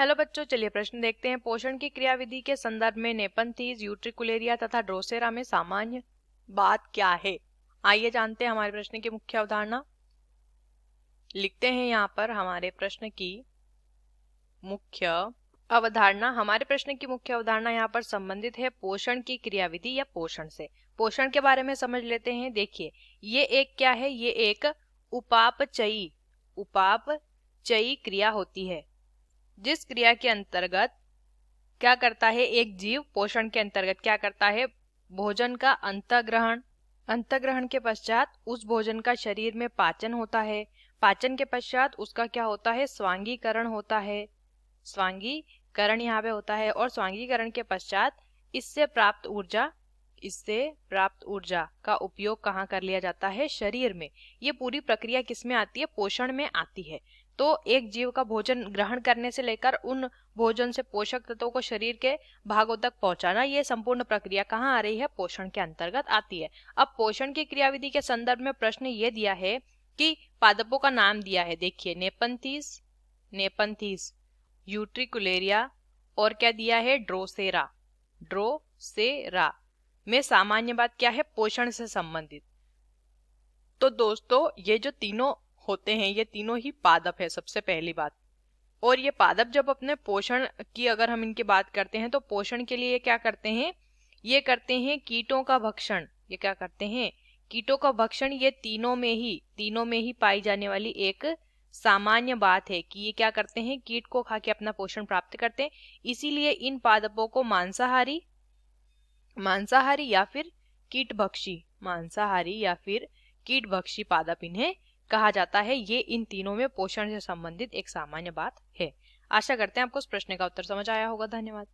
Hello बच्चों, चलिए प्रश्न देखते हैं। पोषण की क्रियाविधि के संदर्भ में नेपंथीज, यूट्रिकुलेरिया तथा ड्रोसेरा में सामान्य बात क्या है? आइए जानते हैं हमारे प्रश्न की मुख्य अवधारणा। लिखते हैं यहाँ पर हमारे प्रश्न की मुख्य अवधारणा। हमारे प्रश्न की मुख्य अवधारणा यहाँ पर संबंधित है पोषण की क्रियाविधि या पोषण से। पोषण के बारे में समझ लेते हैं। देखिए, ये एक क्या है? ये एक उपापचयी क्रिया होती है, जिस क्रिया के अंतर्गत क्या करता है एक जीव? पोषण के अंतर्गत क्या करता है? भोजन का अंतःग्रहण के पश्चात उस भोजन का शरीर में पाचन होता है। पाचन के पश्चात उसका क्या होता है? स्वांगीकरण होता है। स्वांगीकरण यहाँ पे होता है, और स्वांगीकरण के पश्चात इससे प्राप्त ऊर्जा का उपयोग कहाँ कर लिया जाता है? शरीर में। ये पूरी प्रक्रिया किस में आती है? पोषण में आती है। तो एक जीव का भोजन ग्रहण करने से लेकर उन भोजन से पोषक तत्वों को शरीर के भागों तक पहुंचाना, ये संपूर्ण प्रक्रिया कहाँ आ रही है? पोषण के अंतर्गत आती है। अब पोषण की क्रियाविधि के संदर्भ में प्रश्न ये दिया है कि पादपों का नाम दिया है। देखिए, नेपंथीस, यूट्रिकुलेरिया और क्या दिया है? ड्रोसेरा में सामान्य बात क्या है? पोषण से संबंधित। तो दोस्तों, ये जो तीनों होते हैं, ये तीनों ही पादप है, सबसे पहली बात। और ये पादप जब अपने पोषण की अगर हम इनकी बात करते हैं, तो पोषण के लिए क्या करते हैं? ये करते हैं कीटों का भक्षण। ये क्या करते हैं? कीटों का भक्षण। ये तीनों में ही पाई जाने वाली एक सामान्य बात है कि ये क्या करते हैं? कीट को खा के अपना पोषण प्राप्त करते हैं। इसीलिए इन पादपों को मांसाहारी या फिर कीटभक्षी पादप इन्हें कहा जाता है। ये इन तीनों में पोषण से संबंधित एक सामान्य बात है। आशा करते हैं आपको इस प्रश्न का उत्तर समझ आया होगा। धन्यवाद।